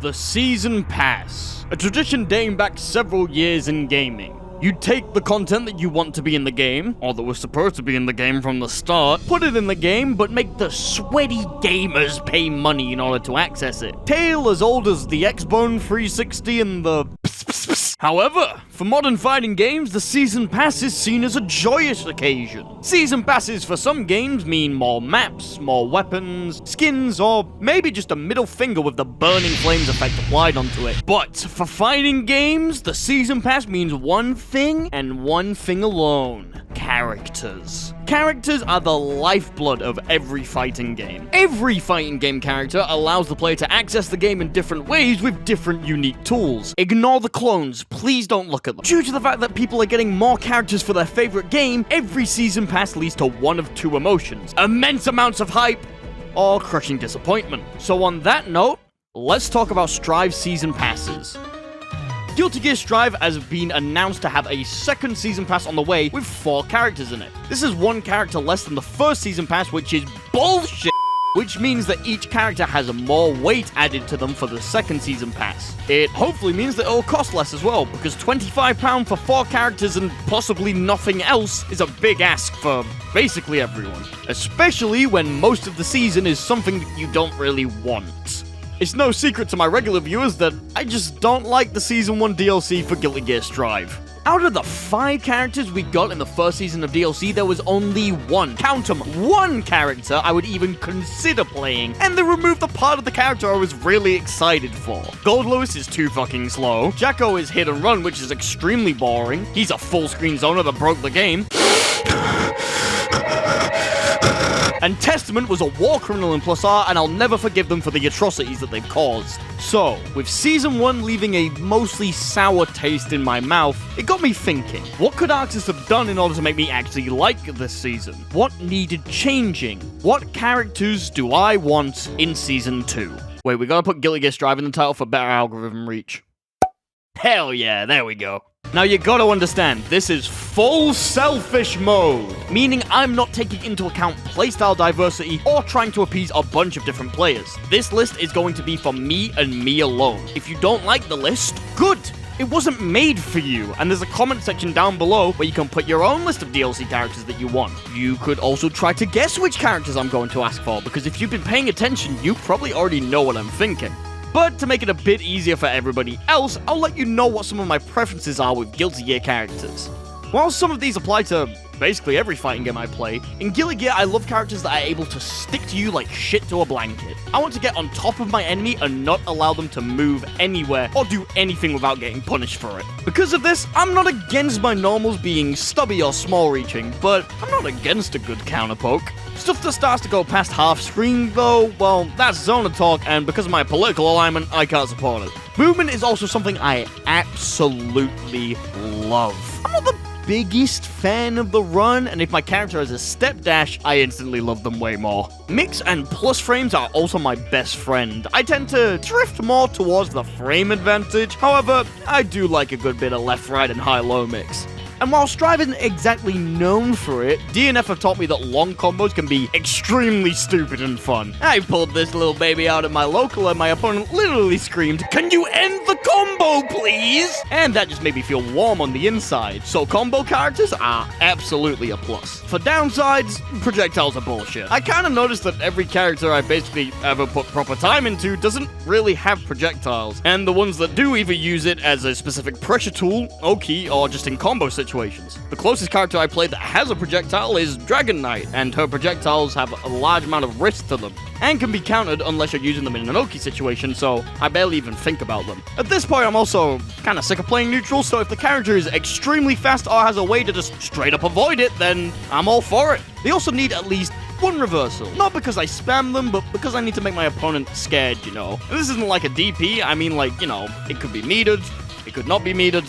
The Season Pass, a tradition dating back several years in gaming. You take the content that you want to be in the game, or that was supposed to be in the game from the start, put it in the game, but make the sweaty gamers pay money in order to access it. Tale as old as the Xbone 360 and the However, for modern fighting games, the Season Pass is seen as a joyous occasion. Season Passes for some games mean more maps, more weapons, skins, or maybe just a middle finger with the burning flames effect applied onto it. But for fighting games, the Season Pass means one thing and one thing alone: characters. Characters are the lifeblood of every fighting game. Every fighting game character allows the player to access the game in different ways with different unique tools. Ignore the clones, please don't look at them. Due to the fact that people are getting more characters for their favorite game, every Season Pass leads to one of two emotions: immense amounts of hype or crushing disappointment. So on that note, let's talk about Strive Season Passes. Guilty Gear Strive has been announced to have a second Season Pass on the way with 4 characters in it. This is 1 character less than the first Season Pass, which is bullshit, which means that each character has more weight added to them for the second Season Pass. It hopefully means that it'll cost less as well, because £25 for 4 characters and possibly nothing else is a big ask for basically everyone, especially when most of the season is something that you don't really want. It's no secret to my regular viewers that I just don't like the Season 1 DLC for Guilty Gear Strive. Out of the 5 characters we got in the first season of DLC, there was only one, count 'em, one character I would even consider playing, and they removed the part of the character I was really excited for. Gold Lewis is too fucking slow, Jacko is hit and run, which is extremely boring, he's a full screen zoner that broke the game, and Testament was a war criminal in Plus R, and I'll never forgive them for the atrocities that they've caused. So, with Season 1 leaving a mostly sour taste in my mouth, it got me thinking, what could artists have done in order to make me actually like this season? What needed changing? What characters do I want in Season 2? Wait, we gotta put Guilty Gear Strive in the title for better algorithm reach. Hell yeah, there we go. Now you gotta understand, this is full selfish mode, meaning I'm not taking into account playstyle diversity or trying to appease a bunch of different players. This list is going to be for me and me alone. If you don't like the list, good! It wasn't made for you, and there's a comment section down below where you can put your own list of DLC characters that you want. You could also try to guess which characters I'm going to ask for, because if you've been paying attention, you probably already know what I'm thinking. But to make it a bit easier for everybody else, I'll let you know what some of my preferences are with Guilty Gear characters. While some of these apply to basically every fighting game I play, in Guilty Gear I love characters that are able to stick to you like shit to a blanket. I want to get on top of my enemy and not allow them to move anywhere or do anything without getting punished for it. Because of this, I'm not against my normals being stubby or small reaching, but I'm not against a good counterpoke. Stuff that starts to go past half screen though, well, that's Zona talk, and because of my political alignment, I can't support it. Movement is also something I absolutely love. I'm not the biggest fan of the run, and if my character has a step dash, I instantly love them way more. Mix and plus frames are also my best friend. I tend to drift more towards the frame advantage, however, I do like a good bit of left, right, and high-low mix. And while Strive isn't exactly known for it, DNF have taught me that long combos can be extremely stupid and fun. I pulled this little baby out at my local and my opponent literally screamed, "Can you end the combo, please?" And that just made me feel warm on the inside. So combo characters are absolutely a plus. For downsides, projectiles are bullshit. I kinda noticed that every character I basically ever put proper time into doesn't really have projectiles. And the ones that do either use it as a specific pressure tool, Oki, or just in combo situations. The closest character I played that has a projectile is Dragon Knight, and her projectiles have a large amount of risk to them, and can be countered unless you're using them in an Oki situation, so I barely even think about them. At this point, I'm also kinda sick of playing neutral, so if the character is extremely fast or has a way to just straight up avoid it, then I'm all for it. They also need at least one reversal. Not because I spam them, but because I need to make my opponent scared, you know. And this isn't like a DP, I mean like, you know, it could be metered, it could not be metered,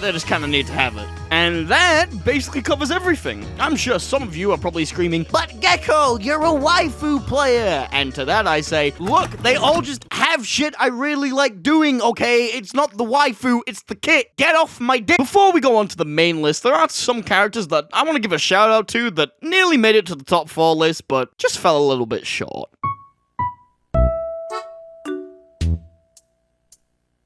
they just kinda need to have it. And that basically covers everything. I'm sure some of you are probably screaming, "But Gecko, you're a waifu player!" And to that I say, look, they all just have shit I really like doing, okay? It's not the waifu, it's the kit. Get off my dick! Before we go on to the main list, there are some characters that I want to give a shout out to that nearly made it to the top 4 list, but just fell a little bit short.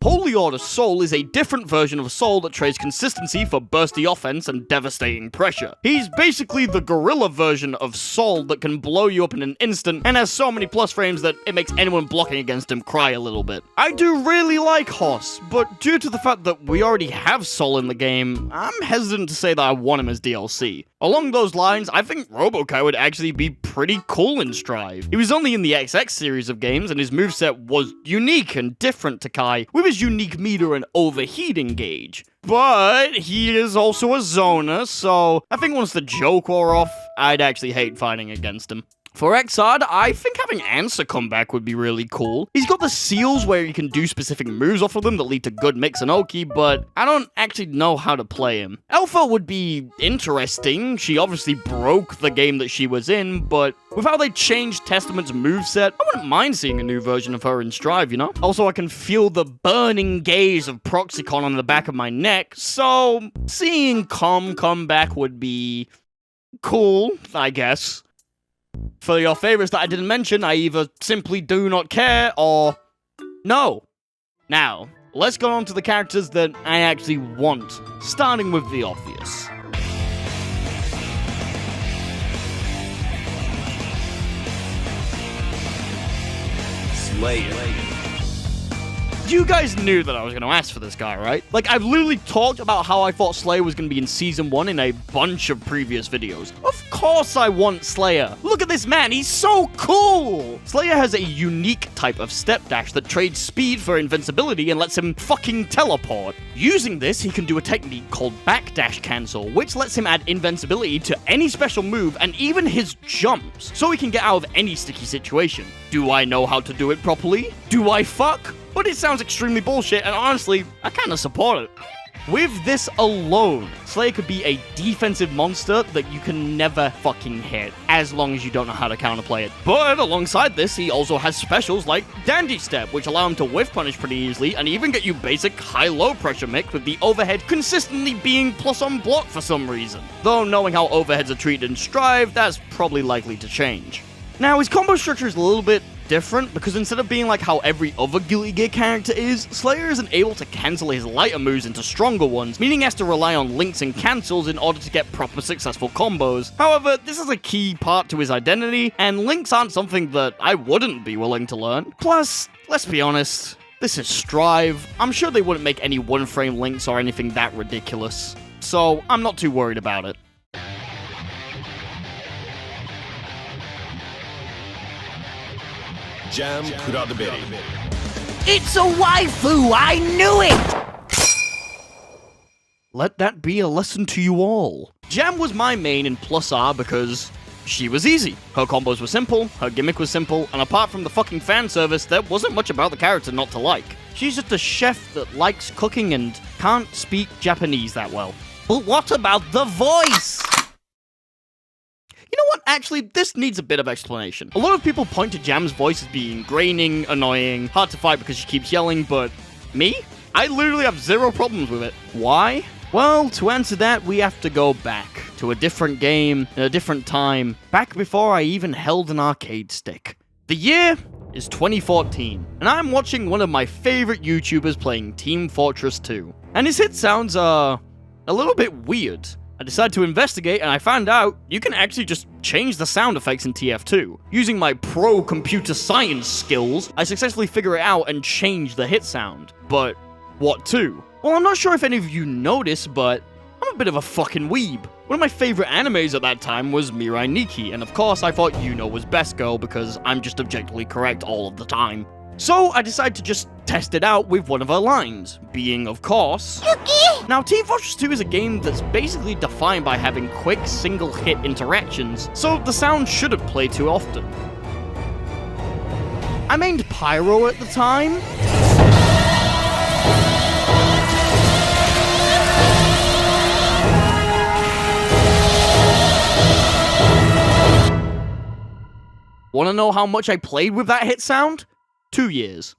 Holy Order Soul is a different version of Soul that trades consistency for bursty offense and devastating pressure. He's basically the gorilla version of Soul that can blow you up in an instant and has so many plus frames that it makes anyone blocking against him cry a little bit. I do really like Hoss, but due to the fact that we already have Soul in the game, I'm hesitant to say that I want him as DLC. Along those lines, I think Robokai would actually be pretty cool in Strive. He was only in the XX series of games, and his moveset was unique and different to Kai, with his unique meter and overheating gauge. But he is also a zoner, so I think once the joke wore off, I'd actually hate fighting against him. For Exard, I think having Answer come back would be really cool. He's got the seals where you can do specific moves off of them that lead to good mix and Oki, but I don't actually know how to play him. Alpha would be interesting. She obviously broke the game that she was in, but with how they changed Testament's moveset, I wouldn't mind seeing a new version of her in Strive, you know? Also, I can feel the burning gaze of Proxicon on the back of my neck, so seeing Com come back would be cool, I guess. For your favorites that I didn't mention, I either simply do not care or no. Now, let's go on to the characters that I actually want, starting with the obvious. Slayer. You guys knew that I was going to ask for this guy, right? Like, I've literally talked about how I thought Slayer was going to be in Season 1 in a bunch of previous videos. Of course I want Slayer. Look at this man, he's so cool! Slayer has a unique type of step dash that trades speed for invincibility and lets him fucking teleport. Using this, he can do a technique called backdash cancel, which lets him add invincibility to any special move and even his jumps, so he can get out of any sticky situation. Do I know how to do it properly? Do I fuck? But it sounds extremely bullshit, and honestly, I kinda support it. With this alone, Slayer could be a defensive monster that you can never fucking hit, as long as you don't know how to counterplay it. But alongside this, he also has specials like Dandy Step, which allow him to whiff punish pretty easily, and even get you basic high-low pressure mix with the overhead consistently being plus on block for some reason. Though knowing how overheads are treated in Strive, that's probably likely to change. Now, his combo structure is a little bit different, because instead of being like how every other Guilty Gear character is, Slayer isn't able to cancel his lighter moves into stronger ones, meaning he has to rely on links and cancels in order to get proper successful combos. However, this is a key part to his identity, and links aren't something that I wouldn't be willing to learn. Plus, let's be honest, this is Strive. I'm sure they wouldn't make any one-frame links or anything that ridiculous, so I'm not too worried about it. Jam Kuradaberi. It's a waifu! I knew it! Let that be a lesson to you all. Jam was my main in Plus R because she was easy. Her combos were simple, her gimmick was simple, and apart from the fucking fan service, there wasn't much about the character not to like. She's just a chef that likes cooking and can't speak Japanese that well. But what about the voice? You know what? Actually, this needs a bit of explanation. A lot of people point to Jam's voice as being graining, annoying, hard to fight because she keeps yelling, but me? I literally have zero problems with it. Why? Well, to answer that, we have to go back to a different game, in a different time, back before I even held an arcade stick. The year is 2014, and I'm watching one of my favorite YouTubers playing Team Fortress 2. And his hit sounds are a little bit weird. I decided to investigate, and I found out you can actually just change the sound effects in TF2. Using my pro computer science skills, I successfully figure it out and change the hit sound. But what to? Well, I'm not sure if any of you noticed, but I'm a bit of a fucking weeb. One of my favorite animes at that time was Mirai Nikki, and of course I thought Yuno was best girl because I'm just objectively correct all of the time. So I decided to just test it out with one of her lines, being, of course, Yuki! Now, Team Fortress 2 is a game that's basically defined by having quick, single-hit interactions, so the sound shouldn't play too often. I mained Pyro at the time. Wanna know how much I played with that hit sound? 2 years.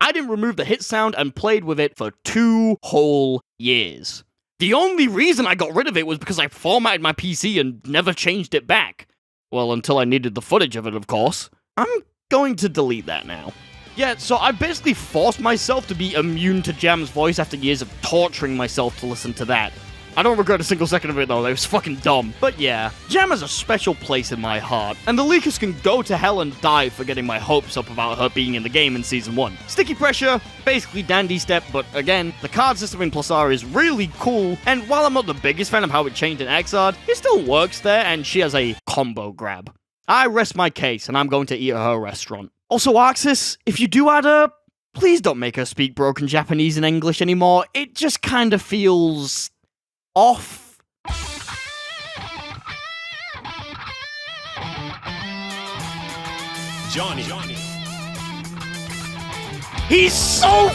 I didn't remove the hit sound and played with it for 2 whole years. The only reason I got rid of it was because I formatted my PC and never changed it back. Well, until I needed the footage of it, of course. I'm going to delete that now. Yeah, so I basically forced myself to be immune to Jam's voice after years of torturing myself to listen to that. I don't regret a single second of it though, it was fucking dumb. But yeah, Jam has a special place in my heart, and the leakers can go to hell and die for getting my hopes up about her being in the game in Season 1. Sticky Pressure, basically Dandy Step, but again, the card system in Plus R is really cool, and while I'm not the biggest fan of how it changed in Xrd, it still works there, and she has a combo grab. I rest my case, and I'm going to eat at her restaurant. Also, Arxis, if you do add her, please don't make her speak broken Japanese and English anymore. It just kind of feels off. Johnny. He's so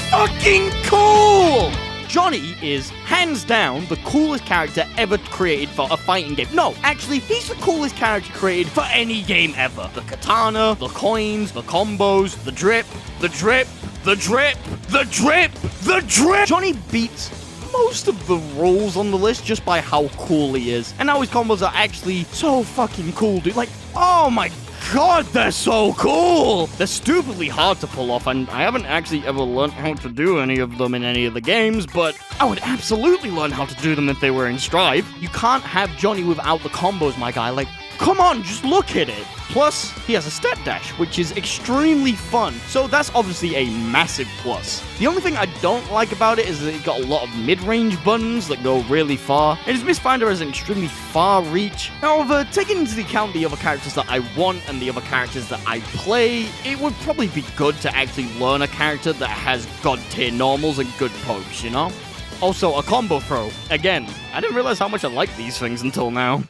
fucking cool! Johnny is, hands down, the coolest character ever created for a fighting game. No, actually, he's the coolest character created for any game ever. The katana, the coins, the combos, the drip, the drip, the drip, the drip, the drip! Johnny beats most of the rules on the list just by how cool he is. And now his combos are actually so fucking cool, dude. Like, oh my god, they're so cool! They're stupidly hard to pull off, and I haven't actually ever learned how to do any of them in any of the games, but I would absolutely learn how to do them if they were in Strive. You can't have Johnny without the combos, my guy. Like, come on, just look at it. Plus, he has a step dash, which is extremely fun, so that's obviously a massive plus. The only thing I don't like about it is that it got a lot of mid-range buttons that go really far, and his Mistfinder has an extremely far reach. However, taking into account the other characters that I want and the other characters that I play, it would probably be good to actually learn a character that has god-tier normals and good pokes, you know? Also, a combo throw. Again, I didn't realize how much I liked these things until now.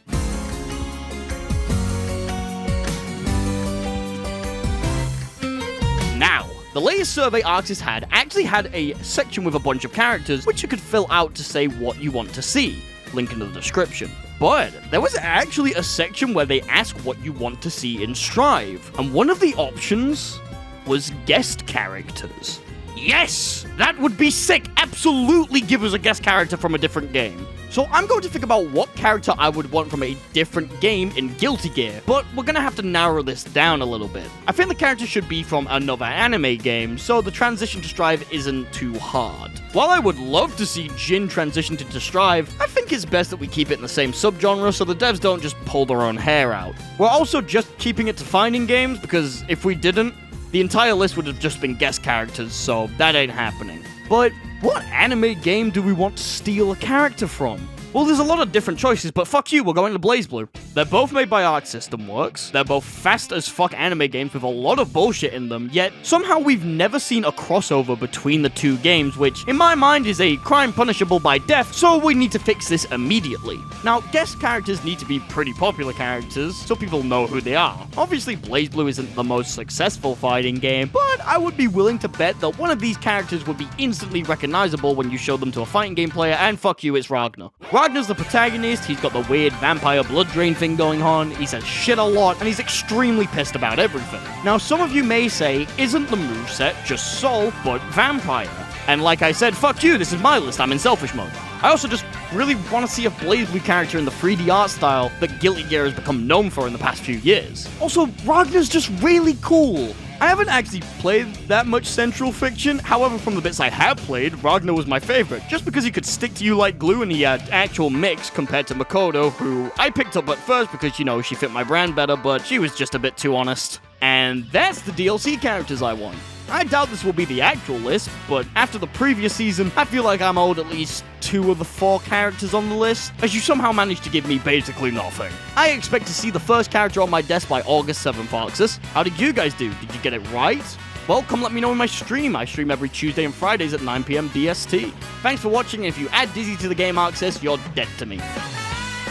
Now, the latest survey Arxis had actually had a section with a bunch of characters which you could fill out to say what you want to see. Link in the description. But there was actually a section where they ask what you want to see in Strive, and one of the options was guest characters. Yes! That would be sick! Absolutely give us a guest character from a different game. So I'm going to think about what character I would want from a different game in Guilty Gear, but we're going to have to narrow this down a little bit. I think the character should be from another anime game, so the transition to Strive isn't too hard. While I would love to see Jin transition to Strive, I think it's best that we keep it in the same subgenre so the devs don't just pull their own hair out. We're also just keeping it to fighting games, because if we didn't, the entire list would have just been guest characters, so that ain't happening. But what anime game do we want to steal a character from? Well, there's a lot of different choices, but fuck you, we're going to BlazBlue. They're both made by Arc System Works, they're both fast as fuck anime games with a lot of bullshit in them, yet somehow we've never seen a crossover between the two games, which in my mind is a crime punishable by death, so we need to fix this immediately. Now, guest characters need to be pretty popular characters, so people know who they are. Obviously, BlazBlue isn't the most successful fighting game, but I would be willing to bet that one of these characters would be instantly recognizable when you show them to a fighting game player, and fuck you, it's Ragnar. Ragnar's the protagonist, he's got the weird vampire blood drain thing going on, he says shit a lot, and he's extremely pissed about everything. Now, some of you may say, isn't the moveset just Soul, but vampire? And like I said, fuck you, this is my list, I'm in selfish mode. I also just really want to see a BlazBlue character in the 3D art style that Guilty Gear has become known for in the past few years. Also, Ragnar's just really cool. I haven't actually played that much Central Fiction, however from the bits I have played, Ragnar was my favorite, just because he could stick to you like glue and he had actual mix compared to Makoto, who I picked up at first because, you know, she fit my brand better, but she was just a bit too honest. And that's the DLC characters I want. I doubt this will be the actual list, but after the previous season, I feel like I'm owed at least 2 of the 4 characters on the list, as you somehow managed to give me basically nothing. I expect to see the first character on my desk by August 7th, Arxis. How did you guys do? Did you get it right? Well, come let me know in my stream. I stream every Tuesday and Fridays at 9 PM DST. Thanks for watching, and if you add Dizzy to the game, Arxis, you're dead to me.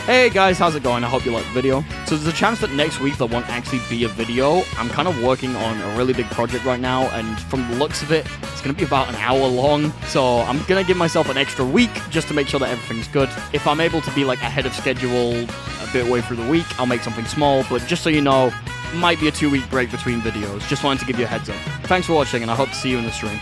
Hey guys, how's it going? I hope you like the video. So there's a chance that next week there won't actually be a video. I'm kind of working on a really big project right now, and from the looks of it, it's going to be about an hour long. So I'm going to give myself an extra week just to make sure that everything's good. If I'm able to be like ahead of schedule a bit way through the week, I'll make something small, but just so you know, might be a 2-week break between videos. Just wanted to give you a heads up. Thanks for watching, and I hope to see you in the stream.